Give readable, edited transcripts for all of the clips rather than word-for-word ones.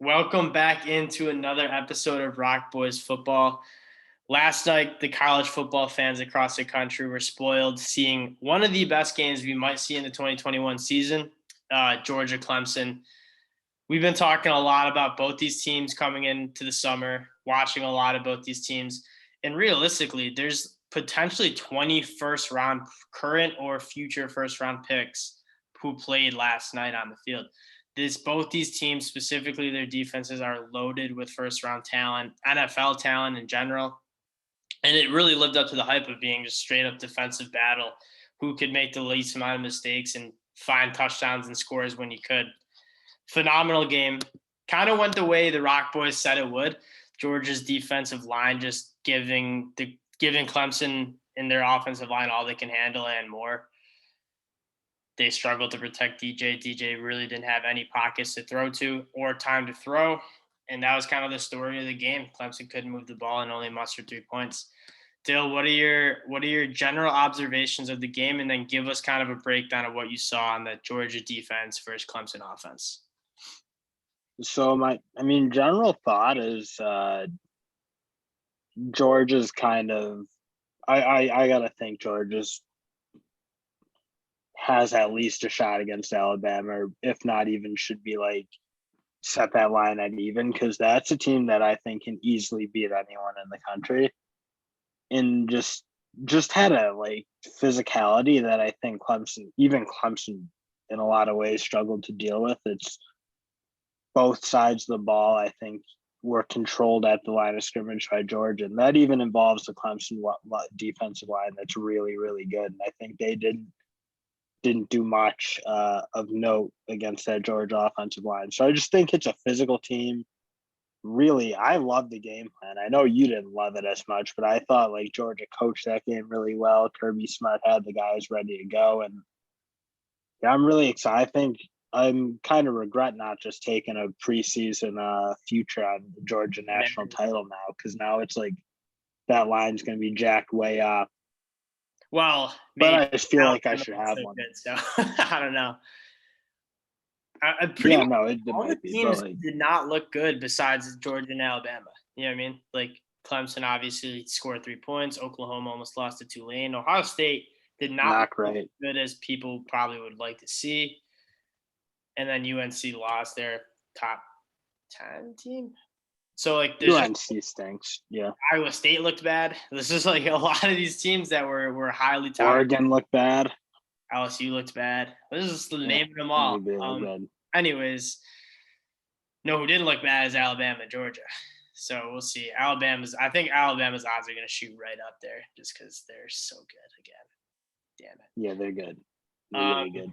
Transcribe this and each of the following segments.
Welcome back into another episode of Rock Boys Football. Last night, the college football fans across the country were spoiled seeing one of the best games we might see in the 2021 season, Georgia Clemson. We've been talking a lot about both these teams coming into the summer, watching a lot of both these teams. And realistically, there's potentially 20 first round current or future first round picks who played last night on the field. Both these teams, specifically their defenses, are loaded with first round talent, NFL talent in general. And it really lived up to the hype of being just straight up defensive battle. Who could make the least amount of mistakes and find touchdowns and scores when you could. Phenomenal game. Kind of went the way the Rock Boys said it would. Georgia's defensive line just giving Clemson in their offensive line all they can handle and more. They struggled to protect DJ. DJ really didn't have any pockets to throw to or time to throw. And that was kind of the story of the game. Clemson couldn't move the ball and only mustered 3 points. Dill, what are your general observations of the game, and then give us kind of a breakdown of what you saw on the Georgia defense versus Clemson offense? So general thought is Georgia's kind of I gotta think Georgia's has at least a shot against Alabama, or if not even should be like set that line at even, because that's a team that I think can easily beat anyone in the country. And just had a like physicality that I think Clemson in a lot of ways struggled to deal with. It's both sides of the ball, I think, were controlled at the line of scrimmage by Georgia. And that even involves the Clemson defensive line that's really, really good. And I think they didn't do much of note against that Georgia offensive line. So I just think it's a physical team. Really, I love the game plan. I know you didn't love it as much, but I thought like Georgia coached that game really well. Kirby Smart had the guys ready to go. And yeah, I'm really excited. I think I'm kind of regret not just taking a preseason future on the Georgia national title now, because now it's like that line's going to be jacked way up. Well, but I just feel like I should have one. Good, so I don't know. All the teams did not look good besides Georgia and Alabama. You know what I mean? Like Clemson obviously scored 3 points. Oklahoma almost lost to Tulane. Ohio State did not look as good as people probably would like to see. And then UNC lost their top 10 team. So like UNC stinks. Yeah. Iowa State looked bad. This is like a lot of these teams that were highly touted. Oregon looked bad. LSU looked bad. This is the name of them all. Anyways, no, who didn't look bad is Alabama and Georgia. So we'll see. I think Alabama's odds are going to shoot right up there just because they're so good again. Damn it. Yeah, they're good. They're really good.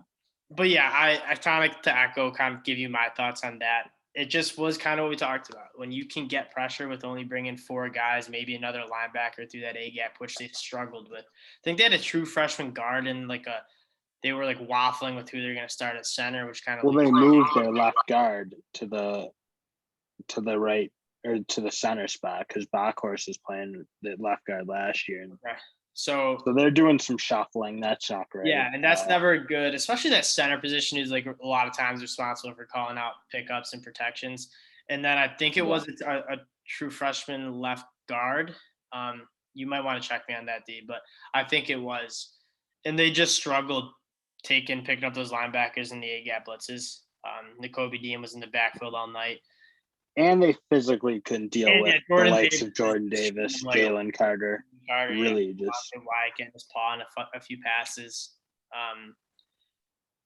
But yeah, I kind of to echo, kind of give you my thoughts on that. It just was kind of what we talked about. When you can get pressure with only bringing 4 guys, maybe another linebacker through that A gap, which they struggled with. I think they had a true freshman guard and they were like waffling with who they're going to start at center, which kind of. Well, they moved their left guard to the right or to the center spot because Backhorst is playing the left guard last year. Okay. So they're doing some shuffling. That's not great. Yeah, and that's never good, especially that center position is like a lot of times responsible for calling out pickups and protections. And then I think it was a true freshman left guard. You might want to check me on that, D, but I think it was. And they just struggled picking up those linebackers in the A-gap blitzes. N'Kobe Dean was in the backfield all night. And they physically couldn't deal with the likes of Jordan Davis, Jalen Carter. Really just Wyatt getting his paw on a few passes.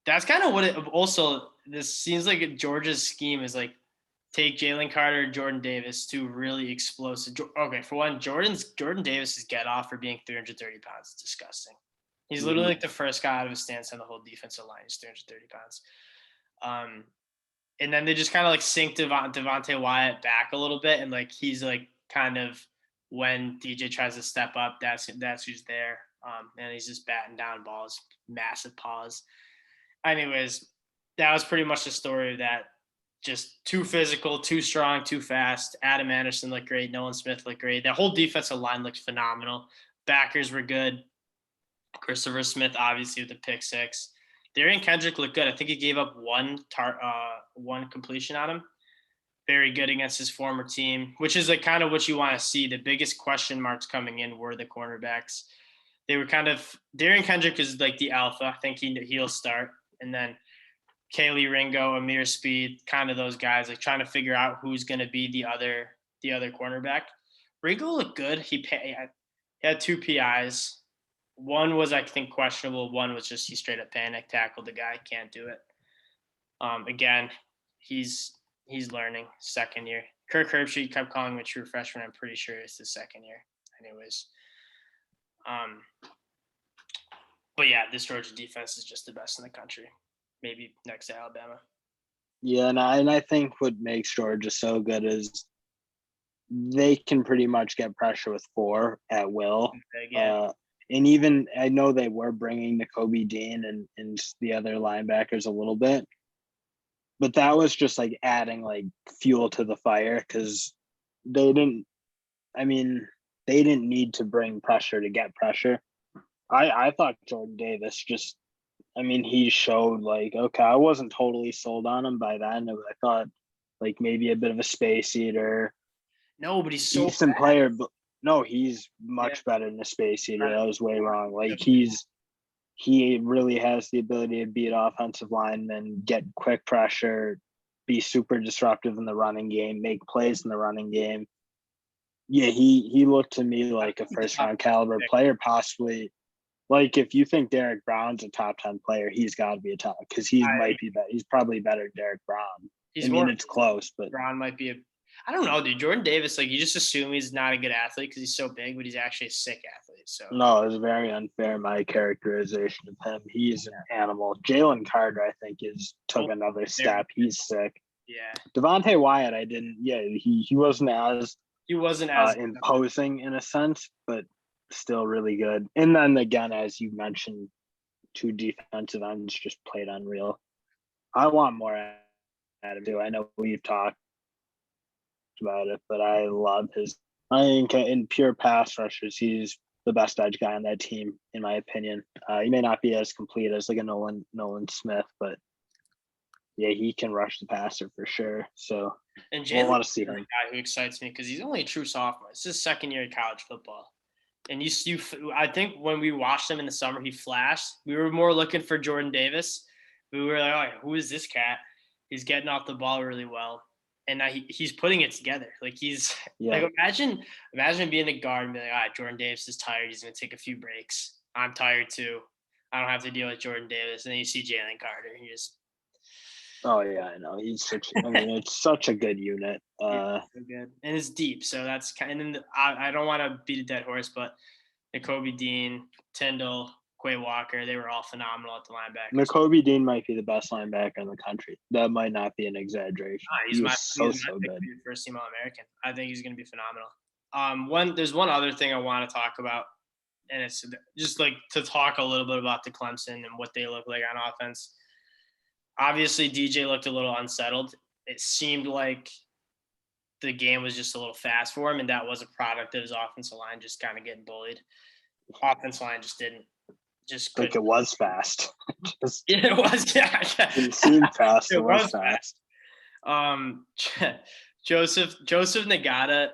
That's kind of what it also. This seems like Georgia's scheme is like take Jalen Carter, Jordan Davis, two really explosive. Okay, for one, Jordan Davis's get off for being 330 pounds is disgusting. He's literally like the first guy out of his stance on the whole defensive line. He's 330 pounds. And then they just kind of like sink Devontae Wyatt back a little bit, and like he's like kind of when DJ tries to step up, that's who's there. And he's just batting down balls, massive paws. Anyways, that was pretty much the story of that. Just too physical, too strong, too fast. Adam Anderson looked great. Nolan Smith looked great. That whole defensive line looked phenomenal. Backers were good. Christopher Smith, obviously, with the pick six. Darian Kendrick looked good. I think he gave up one completion on him. very good against his former team, which is like kind of what you want to see. The biggest question marks coming in were the cornerbacks. They were kind of Darian Kendrick is like the alpha. I think he'll start, and then Kaylee Ringo, Amir Speed, kind of those guys, like trying to figure out who's going to be the other cornerback. Ringo looked good. He had 2 PIs. One was, I think, questionable. One was just he straight up panic tackled the guy. Can't do it. Again, he's learning. Second year. Kirk Herbstreit kept calling him a true freshman. I'm pretty sure it's the second year. Anyways. But yeah, this Georgia defense is just the best in the country. Maybe next to Alabama. Yeah, and I think what makes Georgia so good is they can pretty much get pressure with 4 at will. Yeah. And even I know they were bringing Kobe Dean and the other linebackers a little bit, but that was just like adding like fuel to the fire because they didn't need to bring pressure to get pressure. I thought Jordan Davis he showed like, okay, I wasn't totally sold on him by then. I thought like maybe a bit of a space eater. No, but he's so decent player, but no, he's much better than a space eater. That was way wrong. Like he really has the ability to beat offensive linemen, get quick pressure, be super disruptive in the running game, make plays in the running game. Yeah, he looked to me like a first round caliber player, possibly. Like if you think Derek Brown's a top 10 player, he's got to be a top because might be better. He's probably better than Derek Brown. It's close, but Brown might be I don't know, dude. Jordan Davis, like you just assume he's not a good athlete because he's so big, but he's actually a sick athlete. So no, it's very unfair my characterization of him. He's an animal. Jalen Carter, I think, took another step. He's sick. Yeah. Devontae Wyatt, he wasn't as imposing in a sense, but still really good. And then again, as you mentioned, 2 defensive ends just played unreal. I want more at him too. I know we've talked about it, but I love I think in pure pass rushers, he's the best edge guy on that team, in my opinion. He may not be as complete as like a Nolan Smith, but yeah, he can rush the passer for sure. So we'll want to see him. The guy who excites me because he's only a true sophomore. It's his second year of college football. And I think when we watched him in the summer, he flashed. We were more looking for Jordan Davis. We were like, oh, who is this cat? He's getting off the ball really well. And now he's putting it together. Like like imagine being a guard and being like, all right, Jordan Davis is tired. He's going to take a few breaks. I'm tired too. I don't have to deal with Jordan Davis. And then you see Jalen Carter. Oh yeah, I know. He's it's such a good unit. So good. And it's deep. So that's kind of, I don't want to beat a dead horse, but Kobe Dean, Tyndall, Quay Walker, they were all phenomenal at the linebacker. Kobe Dean might be the best linebacker in the country. That might not be an exaggeration. He's so good. First team All-American. I think he's going to be phenomenal. There's one other thing I want to talk about, and it's just like to talk a little bit about the Clemson and what they look like on offense. Obviously, DJ looked a little unsettled. It seemed like the game was just a little fast for him, and that was a product of his offensive line just kind of getting bullied. Offensive line just didn't. Just like it was fast. It was. Yeah, it seemed fast. It was fast. Joseph Nagata.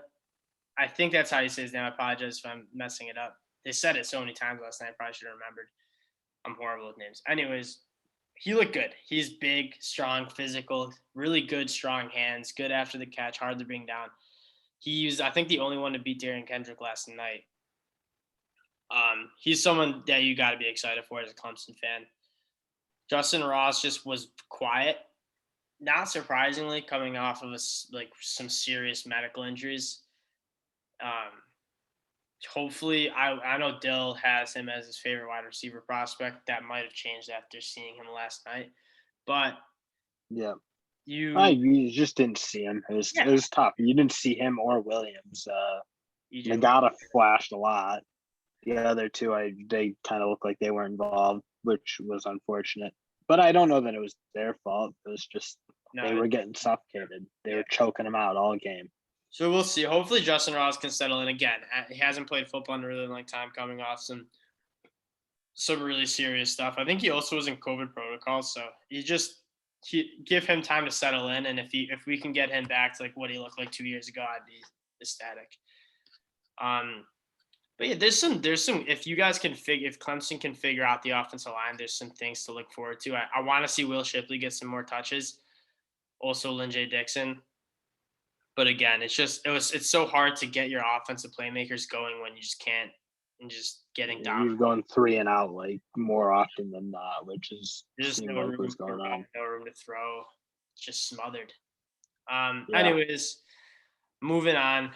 I think that's how you say his name. I apologize if I'm messing it up. They said it so many times last night. I probably should have remembered. I'm horrible with names. Anyways, he looked good. He's big, strong, physical, really good, strong hands, good after the catch, hard to bring down. He was, I think, the only one to beat Darian Kendrick last night. He's someone that you got to be excited for as a Clemson fan. Justin Ross just was quiet, not surprisingly, coming off of some serious medical injuries. Hopefully, I know Dill has him as his favorite wide receiver prospect. That might have changed after seeing him last night, but yeah, you just didn't see him. It was tough. You didn't see him or Williams. Nagata flashed a lot. The other two, they kind of looked like they were involved, which was unfortunate. But I don't know that it was their fault. It was just they were getting suffocated. They were choking them out all game. So we'll see. Hopefully Justin Ross can settle in again. He hasn't played football in a really long time, coming off some really serious stuff. I think he also was in COVID protocol, so he just give him time to settle in, and if we can get him back to like what he looked like 2 years ago, I'd be ecstatic. But yeah, there's some if you guys if Clemson can figure out the offensive line, there's some things to look forward to. I want to see Will Shipley get some more touches, also Lynn J. Dixon. But again, it's so hard to get your offensive playmakers going when you just can't, and just getting down. You're going 3 and out like more often than not, which is There's no room, what's going on. No room to throw, just smothered. Anyways, moving on.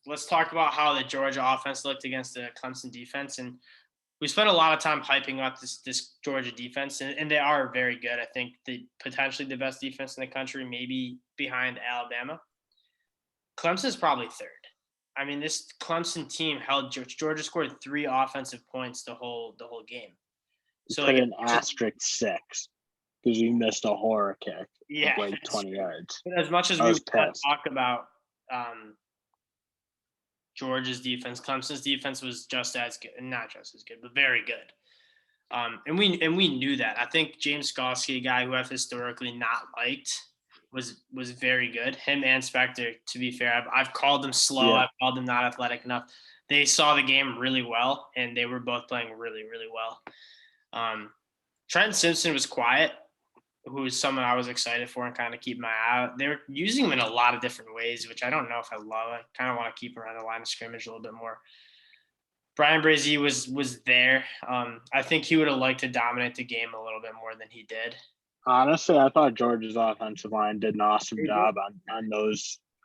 Let's talk about how the Georgia offense looked against the Clemson defense. And we spent a lot of time hyping up this Georgia defense, and they are very good. I think potentially the best defense in the country, maybe behind Alabama. Clemson's probably third. I mean, this Clemson team held Georgia scored 3 offensive points the whole game. So like an asterisk 6 because you missed a horror kick. Yeah, like 20 yards. But as much as we talk about Georgia's defense, Clemson's defense was just as good, not just as good, but very good. And we knew that. I think James Skalski, a guy who I've historically not liked, was very good. Him and Spector, to be fair, I've called them slow. Yeah. I've called them not athletic enough. They saw the game really well, and they were both playing really, really well. Trenton Simpson was quiet, who is someone I was excited for and kind of keep my eye out. They were using him in a lot of different ways, which I don't know if I love. I kind of want to keep him around the line of scrimmage a little bit more. Brian Brazie was there. I think he would have liked to dominate the game a little bit more than he did. Honestly, I thought Georgia's offensive line did an awesome job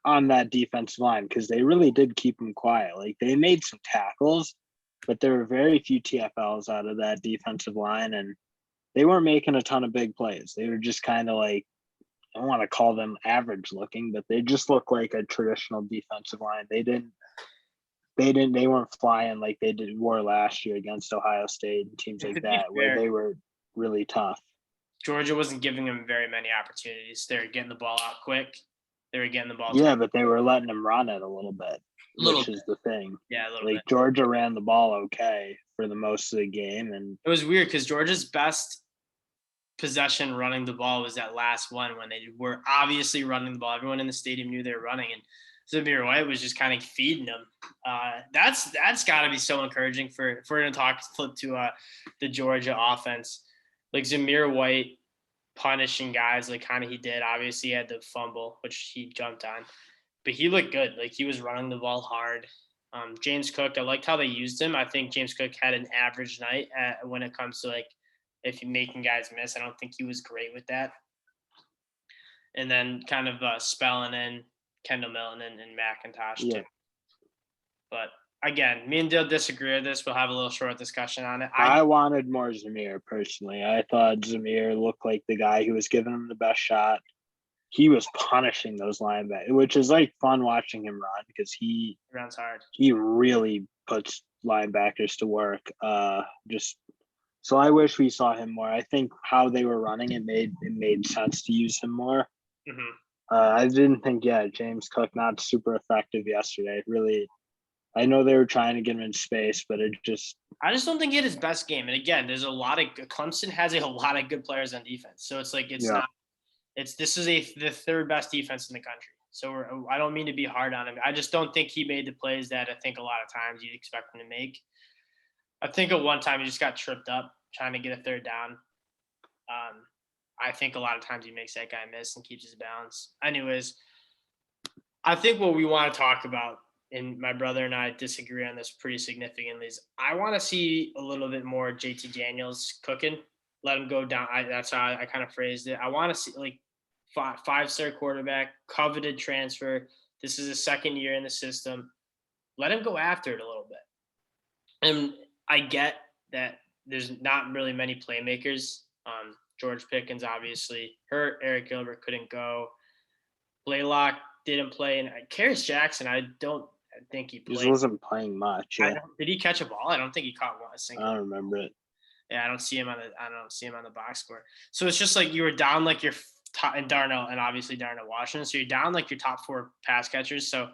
on that defensive line because they really did keep them quiet. Like they made some tackles, but there were very few TFLs out of that defensive line, and they weren't making a ton of big plays. They were just kind of like, I don't want to call them average looking, but they just look like a traditional defensive line. They weren't flying like they were last year against Ohio State and teams like that, where they were really tough. Georgia wasn't giving them very many opportunities. They were getting the ball out quick. They were getting the ball. Yeah, but they were letting them run it a little bit, which is the thing. Yeah, a little bit. Georgia ran the ball okay for the most of the game, and it was weird because Georgia's best possession running the ball was that last one when they were obviously running the ball. Everyone in the stadium knew they were running, and Zamir White was just kind of feeding them. That's got to be so encouraging if we're going to flip to the Georgia offense. Like Zamir White punishing guys like kind of he did. Obviously, he had the fumble, which he jumped on. But he looked good. Like, he was running the ball hard. James Cook, I liked how they used him. I think James Cook had an average night when it comes to, like, if you're making guys miss. I don't think he was great with that. And then kind of spelling in Kendall Milton and McIntosh, too. But again, me and Dill disagree with this. We'll have a little short discussion on it. I wanted more Zamir, personally. I thought Zamir looked like the guy who was giving him the best shot. He was punishing those linebackers, which is like fun watching him run because he runs hard. He really puts linebackers to work. So I wish we saw him more. I think how they were running it made sense to use him more. Mm-hmm. I didn't think, James Cook not super effective yesterday. Really, I know they were trying to get him in space, but I just don't think he had his best game. And again, there's Clemson has a lot of good players on defense. So it's like, this is the third best defense in the country. So I don't mean to be hard on him. I just don't think he made the plays that I think a lot of times you'd expect him to make. I think at one time he just got tripped up trying to get a third down. I think a lot of times he makes that guy miss and keeps his balance. Anyways, I think what we want to talk about, and my brother and I disagree on this pretty significantly, is I want to see a little bit more JT Daniels cooking. Let him go down. That's how I kind of phrased it. I want to see, like, five-star quarterback, coveted transfer. This is his second year in the system. Let him go after it a little bit. And I get that there's not really many playmakers. George Pickens obviously hurt. Eric Gilbert couldn't go. Blaylock didn't play. And Karis Jackson, I don't think he played. He wasn't playing much. Yeah. Did he catch a ball? I don't think he caught one. I don't remember it. Yeah, I don't see him on the box score. So it's just like you were down like your top, and Darnell, and obviously Darnell Washington. So you're down like your top 4 pass catchers. So,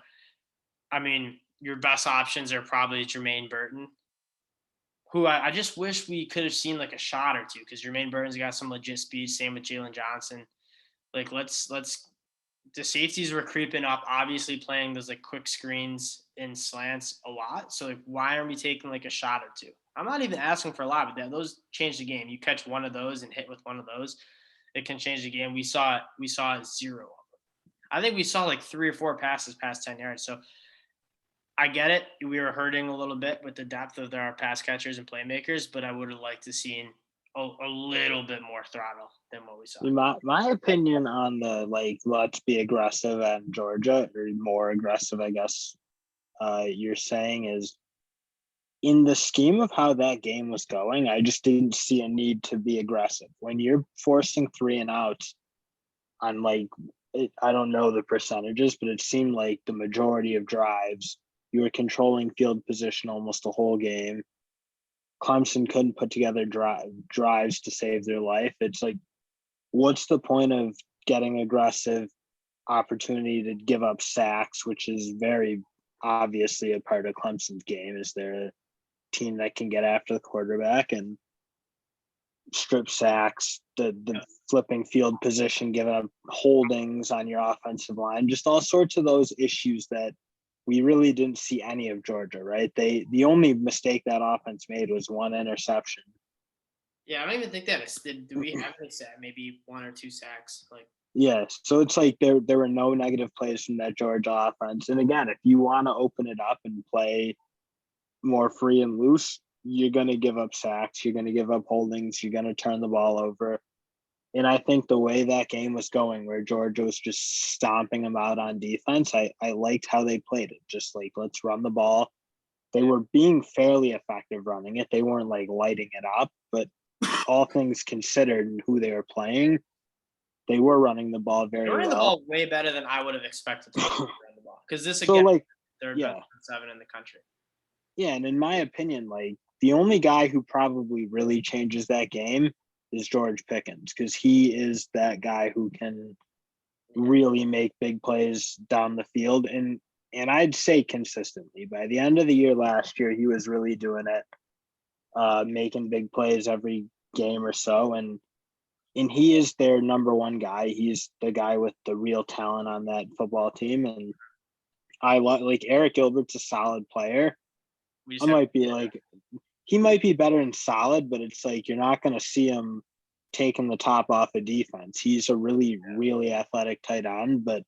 I mean, your best options are probably Jermaine Burton. who I just wish we could have seen like a shot or two, because Jermaine Burton's got some legit speed. Same with Jalen Johnson. Like let's the safeties were creeping up, obviously playing those like quick screens and slants a lot. So like, why aren't we taking like a shot or two? I'm not even asking for a lot, but those change the game. You catch one of those and hit with one of those, it can change the game. We saw zero of them. I think we saw like 3 or 4 passes past 10 yards. So I get it. We were hurting a little bit with the depth of our pass catchers and playmakers, but I would have liked to seen a little bit more throttle than what we saw. My opinion on the let's be aggressive at Georgia, or more aggressive, I guess you're saying, is in the scheme of how that game was going, I just didn't see a need to be aggressive. When you're forcing 3 and outs on I don't know the percentages, but it seemed like the majority of drives, you were controlling field position almost the whole game. Clemson couldn't put together drives to save their life. It's like, what's the point of getting aggressive, opportunity to give up sacks, which is very obviously a part of Clemson's game? Is they're a team that can get after the quarterback and strip sacks, the flipping field position, giving up holdings on your offensive line, just all sorts of those issues that we really didn't see any of Georgia, right? The only mistake that offense made was 1 interception. Yeah, I don't even think that do we have any sack? Maybe 1 or 2 sacks. Yeah, so it's like there were no negative plays from that Georgia offense. And again, if you want to open it up and play more free and loose, you're going to give up sacks, you're going to give up holdings, you're going to turn the ball over. And I think the way that game was going, where Georgia was just stomping them out on defense, I liked how they played it. Just like, let's run the ball. They were being fairly effective running it. They weren't lighting it up, but all things considered and who they were playing, they were running the ball very well. Running the ball way better than I would have expected to run the ball. Because this, again, they're best 7 in the country. Yeah, and in my opinion, the only guy who probably really changes that game is George Pickens, because he is that guy who can really make big plays down the field. And I'd say consistently. By the end of the year last year, he was really doing it, making big plays every game or so. And he is their number one guy. He's the guy with the real talent on that football team. And I like Eric Gilbert's a solid player. I might be he might be better in solid, but it's you're not going to see him taking the top off of defense. He's a really, really athletic tight end, but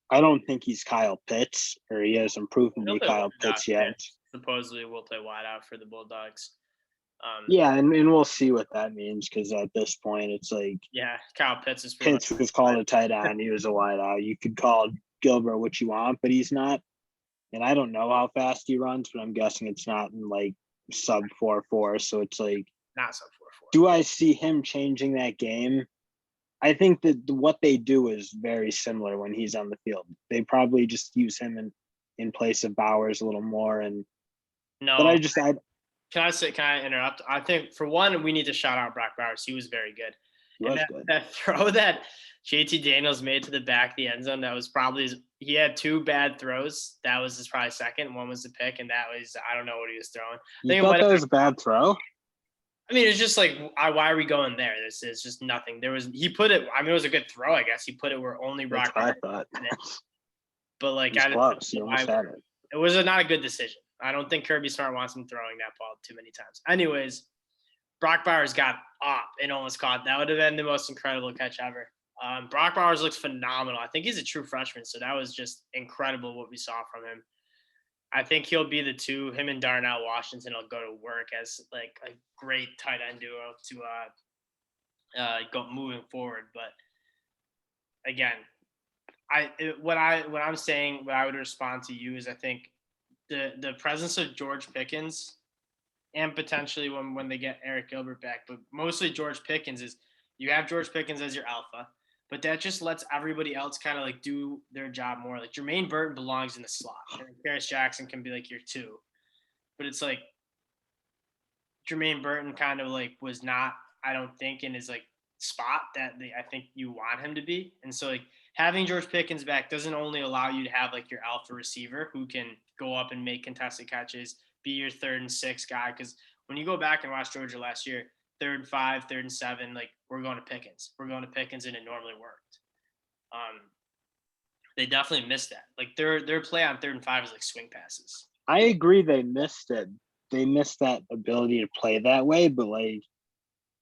I don't think he's Kyle Pitts, or he hasn't proven to be Kyle Pitts yet. Supposedly will play wide out for the Bulldogs. Yeah, and we'll see what that means, because at this point it's Kyle Pitts is was called a tight end. He was a wide out. You could call Gilbert what you want, but he's not. And I don't know how fast he runs, but I'm guessing it's not in sub 4.4. So it's not sub 4.4. Do I see him changing that game? I think that what they do is very similar when he's on the field. They probably just use him in place of Bowers a little more. And no, but can I interrupt? I think for one, we need to shout out Brock Bowers. He was very good. That throw that JT Daniels made to the back of the end zone, that was probably he had 2 bad throws. That was his probably second. One was the pick, and that was, I don't know what he was throwing. You thought that was a bad throw? I mean, it's just why are we going there? This is just nothing. He put it. I mean, it was a good throw, I guess. He put it where only Brock. That's what I thought. But I didn't know why. It was not a good decision. I don't think Kirby Smart wants him throwing that ball too many times. Anyways, Brock Bowers got up and almost caught. That would have been the most incredible catch ever. Brock Bowers looks phenomenal. I think he's a true freshman, so that was just incredible what we saw from him. I think he'll be the 2. Him and Darnell Washington will go to work as a great tight end duo to go moving forward. But again, what I'm saying, what I would respond to you is, I think the presence of George Pickens, and potentially when they get Eric Gilbert back, but mostly George Pickens, is you have George Pickens as your alpha, but that just lets everybody else kind of do their job more. Jermaine Burton belongs in the slot, and Paris Jackson can be your 2, but it's Jermaine Burton kind of was not, I don't think, in his spot that I think you want him to be. And so having George Pickens back doesn't only allow you to have your alpha receiver who can go up and make contested catches, be your 3rd and 6th guy, because When you go back and watch Georgia last year, 3rd and 5, 3rd and 7, like we're going to Pickens. We're going to Pickens, and it normally worked. They definitely missed that. Like their play on 3rd and 5 is like swing passes. I agree they missed it. They missed that ability to play that way, but like,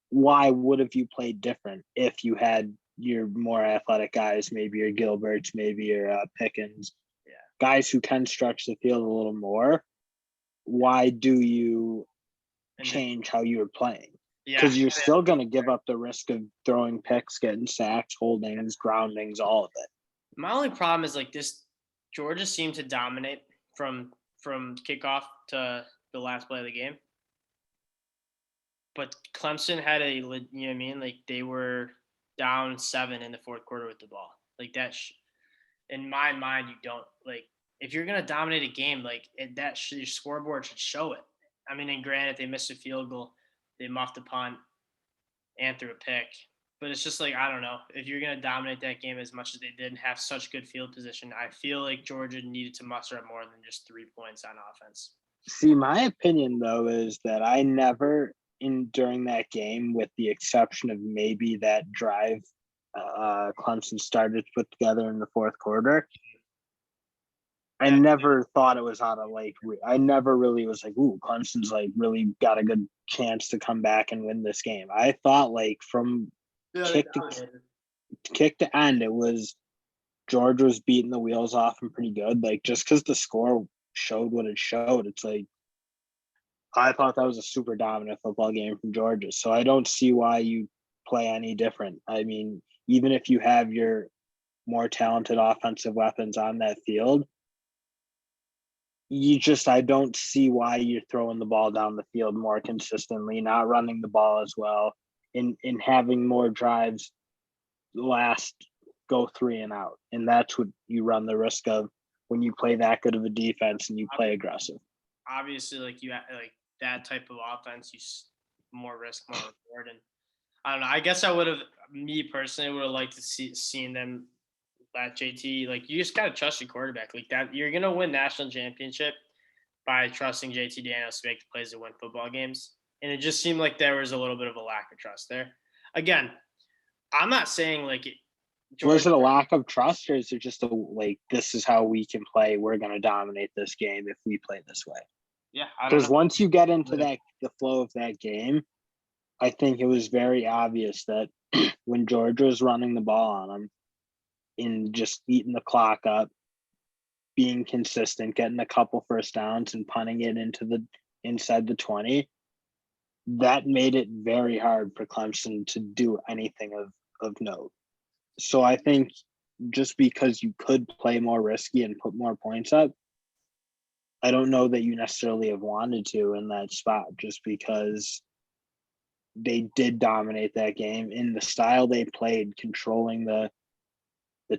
why would have you played different if you had your more athletic guys, maybe your Gilberts, maybe your Pickens, guys who can stretch the field a little more? Why do you change how you were playing? Because you're still going to give up the risk of throwing picks, getting sacks, holdings, groundings, all of it. My only problem is like this: Georgia seemed to dominate from kickoff to the last play of the game, but Clemson had a, you know what I mean? Like they were down 7 in the 4th quarter with the ball. Like that, in my mind, you don't like if you're gonna dominate a game, like your scoreboard should show it. I mean, and granted, they missed a field goal, they muffed a punt, and threw a pick. But it's just like, I don't know. If you're going to dominate that game as much as they did and have such good field position, I feel like Georgia needed to muster up more than just 3 points on offense. See, my opinion, though, is that I never, during that game, with the exception of maybe that drive Clemson started to put together in the 4th quarter, I never thought it was out of like, I never really was like, ooh, Clemson's like really got a good chance to come back and win this game. I thought like from kick to end, it was Georgia was beating the wheels off and pretty good. Like just because the score showed what it showed, it's like I thought that was a super dominant football game from Georgia. So I don't see why you play any different. I mean, even if you have your more talented offensive weapons on that field, I don't see why you're throwing the ball down the field more consistently, not running the ball as well, in having more drives go 3 and out. And that's what you run the risk of when you play that good of a defense and you play aggressive. Obviously, like you like that type of offense, you more risk, more reward. And I don't know. I guess I would have, me personally, would have liked to seen them let JT. Like you just gotta trust your quarterback. Like that, you're gonna win national championship by trusting JT Daniels to make the plays to win football games. And it just seemed like there was a little bit of a lack of trust there. Again, I'm not saying like it. Was it a lack of trust, or is it just this is how we can play? We're going to dominate this game if we play this way. Yeah, because once you get into the flow of that game, I think it was very obvious that when Georgia was running the ball on them and just eating the clock up, being consistent, getting a couple first downs and punting it inside the 20, that made it very hard for Clemson to do anything of note. So I think just because you could play more risky and put more points up, I don't know that you necessarily have wanted to in that spot, just because they did dominate that game in the style they played, controlling the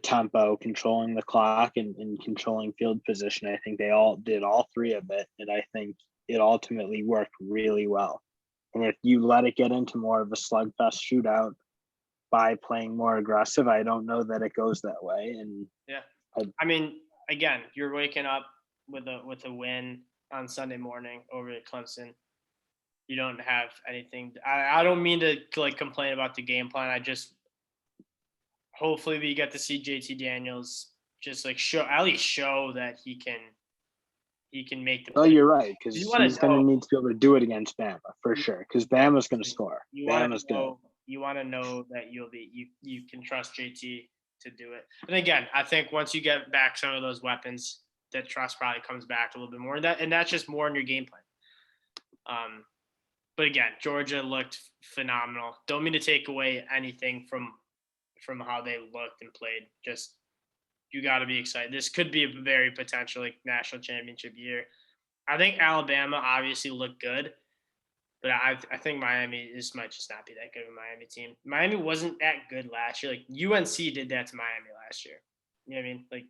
tempo, controlling the clock, and controlling field position. I think they all did all 3 of it, and I think it ultimately worked really well. And if you let it get into more of a slugfest shootout by playing more aggressive, I don't know that it goes that way. And I mean, again, you're waking up with a win on Sunday morning over at Clemson. You don't have anything. I don't mean to like complain about the game plan. I just hopefully we get to see JT Daniels just like show that he can make the play. Oh, you're right, because he's going to need to be able to do it against Bama for sure, because Bama's going to score. Bama's good. You want to know that you can trust JT to do it. And again, I think once you get back some of those weapons, that trust probably comes back a little bit more. And that's just more in your game plan. But again, Georgia looked phenomenal. Don't mean to take away anything from how they looked and played. Just you got to be excited. This could be a very potential national championship year. I think Alabama obviously looked good, but I think Miami, this might just not be that good of a Miami team. Miami wasn't that good last year. Like UNC did that to Miami last year. You know what I mean? Like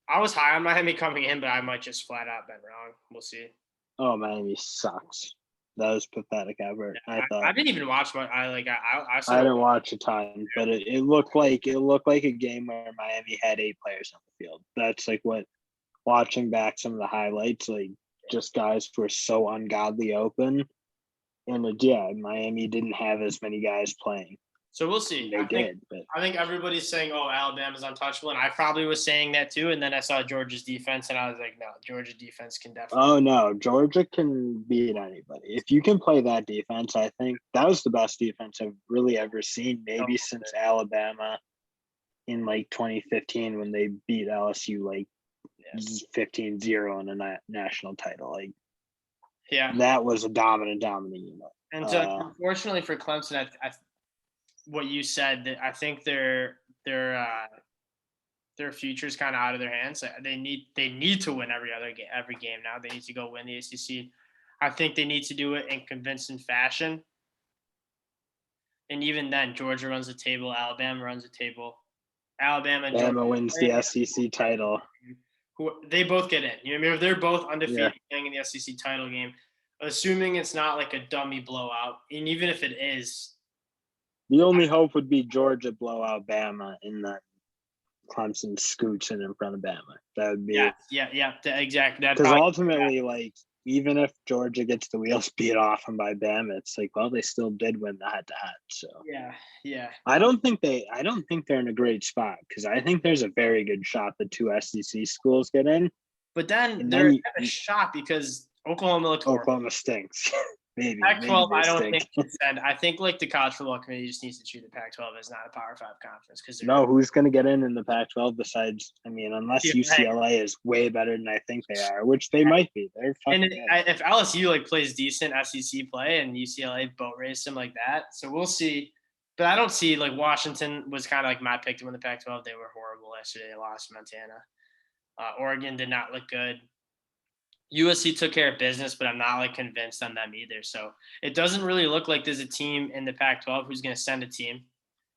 I was high on Miami coming in, but I might just flat out been wrong. We'll see. Oh, Miami sucks. That was pathetic effort. Yeah, I didn't even watch much. I didn't watch a ton, but it looked like a game where Miami had 8 players on the field. That's like what watching back some of the highlights, like just guys who are so ungodly open. And Miami didn't have as many guys playing. So we'll see. They did, but I think everybody's saying, "Oh, Alabama's untouchable," and I probably was saying that too. And then I saw Georgia's defense, and I was like, "No, Georgia's defense can definitely." oh no, Georgia can beat anybody if you can play that defense. I think that was the best defense I've really ever seen, maybe since Alabama in like 2015 when they beat LSU like 15-0 in a national title. Like, that was a dominant unit. And so, unfortunately for Clemson, what you said, that I think their future is kind of out of their hands. They need to win every game now. They need to go win the ACC. I think they need to do it in convincing fashion. And even then, Georgia runs the table. Alabama runs the table. Alabama wins the SEC title. They both get in. You know what I mean? If they're both undefeated playing in the SEC title game, assuming it's not like a dummy blowout, and even if it is, the only hope would be Georgia blow out Bama and then Clemson scoots in front of Bama. That would be exactly. Because ultimately, like, even if Georgia gets the wheels beat off them by Bama, it's like, well, they still did win the head-to-head. So I don't think they're in a great spot because I think there's a very good shot the two SEC schools get in. But then they're in a shot because Oklahoma stinks. Maybe Pac-12, I don't think can send. I think like the college football committee just needs to treat the Pac-12 as not a Power 5 conference because who's going to get in the Pac-12 besides? I mean, unless UCLA is way better than I think they are, which they might be. They're fucking good. If LSU like plays decent SEC play and UCLA boat race them like that, so we'll see. But I don't see like Washington was kind of like my pick to win the Pac-12. They were horrible yesterday. They lost to Montana. Oregon did not look good. USC took care of business, but I'm not like convinced on them either. So it doesn't really look like there's a team in the Pac-12 who's going to send a team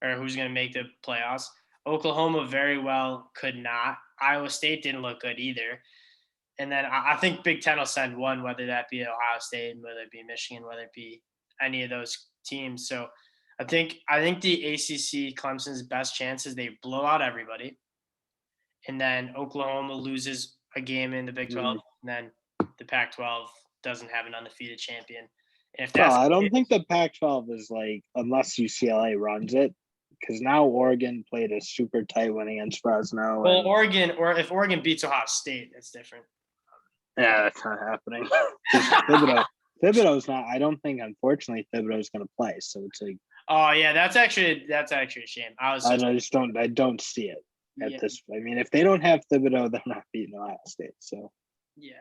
or who's going to make the playoffs. Oklahoma very well could not. Iowa State didn't look good either. And then I think Big Ten will send one, whether that be Ohio State, whether it be Michigan, whether it be any of those teams. So I think the ACC Clemson's best chance is they blow out everybody. And then Oklahoma loses a game in the Big 12, and then the Pac-12 doesn't have an undefeated champion. If that's I don't think the Pac-12 is like, unless UCLA runs it, because now Oregon played a super tight win against Fresno. Well, if Oregon beats Ohio State, that's different. Yeah, that's not happening. Thibodeau's not. I don't think, unfortunately, Thibodeau's going to play. So it's like. Oh yeah, that's actually a shame. I don't see it at this. I mean, if they don't have Thibodeau, they're not beating Ohio State. So. Yeah.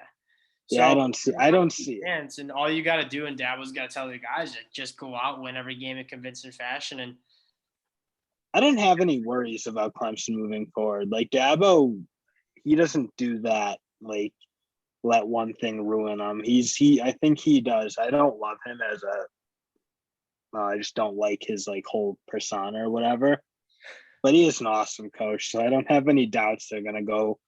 So I don't see it. And all you got to do, and Dabo's got to tell the guys, just go out, win every game in convincing fashion. And I don't have any worries about Clemson moving forward. Like Dabo, he doesn't do that. Like, let one thing ruin him. I think he does. I don't love him as I just don't like his like whole persona or whatever. But he is an awesome coach, so I don't have any doubts they're gonna go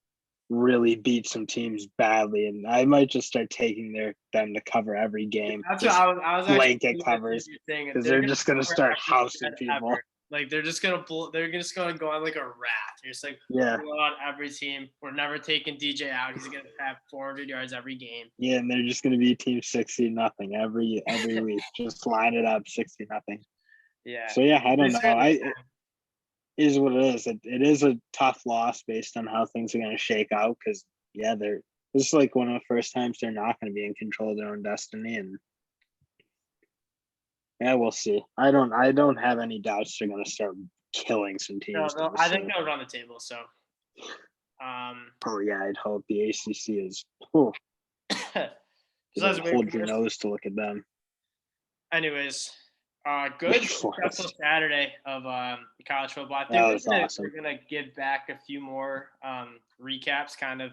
really beat some teams badly, and I might just start taking them to cover every game. That's what I was blanket covers because they're just gonna start housing people. Like they're just gonna go on like a rat. They're just like blow out every team. We're never taking DJ out. He's gonna have 400 yards every game. Yeah, and they're just gonna be team 60-0 every week. Just line it up 60-0. Yeah. So I don't know. It is what it is. It is a tough loss based on how things are going to shake out because, this is like one of the first times they're not going to be in control of their own destiny. And, we'll see. I don't have any doubts they're going to start killing some teams. No, I think they'll run the table. So, I'd hope the ACC is. Hold your nose to look at them. Anyways. Good successful Saturday of college football. I think we're gonna give back a few more recaps, kind of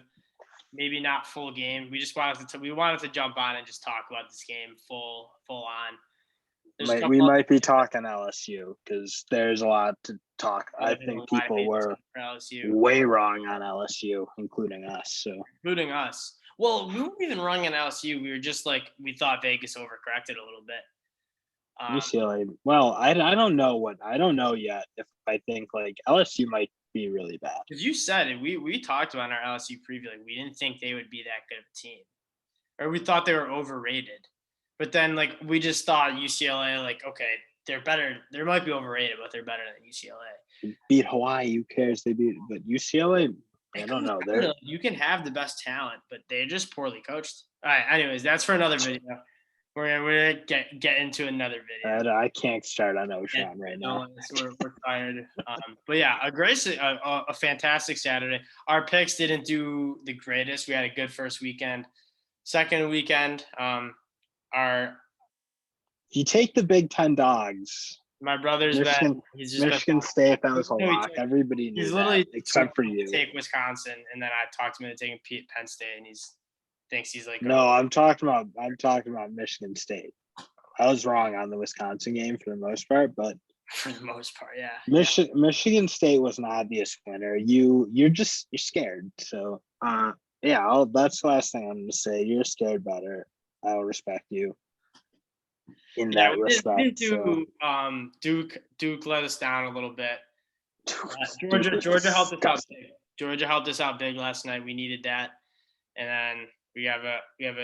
maybe not full game. We just wanted to jump on and just talk about this game full on. We might be talking LSU because there's a lot to talk. I think people were way wrong on LSU, including us. Including us. Well, we weren't even wrong on LSU. We were just like we thought Vegas overcorrected a little bit. UCLA. Well, I don't know yet if I think like LSU might be really bad. Because you said it, we talked about in our LSU preview, like we didn't think they would be that good of a team. or we thought they were overrated. But then like we just thought UCLA, like, okay, they're better. They might be overrated, but they're better than UCLA. Beat Hawaii, who cares? They beat, but UCLA, I don't know. You can have the best talent, but they're just poorly coached. All right. Anyways, that's for another video. We're gonna get into another video. I can't start on Ocean right now. We're tired. But yeah, a fantastic Saturday. Our picks didn't do the greatest. We had a good first weekend. Second weekend, if you take the Big Ten dogs, my brother's Michigan, Michigan State, that was a lock. Everybody knew that, except for you. Take Wisconsin, and then I talked him into taking Penn State, and thinks he's like. No, I'm talking about Michigan State. I was wrong on the Wisconsin game for the most part, but for the most part, yeah. Michigan State was an obvious winner. You're scared. So yeah, that's the last thing I'm gonna say. You're scared better. I'll respect you in that respect. Duke let us down a little bit. Georgia helped us out big. Georgia helped us out big last night. We needed that, and then we have a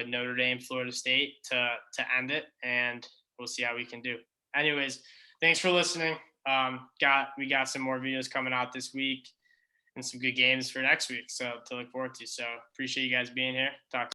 Notre Dame, Florida State to end it, and we'll see how we can do. Anyways, thanks for listening. We got some more videos coming out this week and some good games for next week, so to look forward to. So appreciate you guys being here. Talk.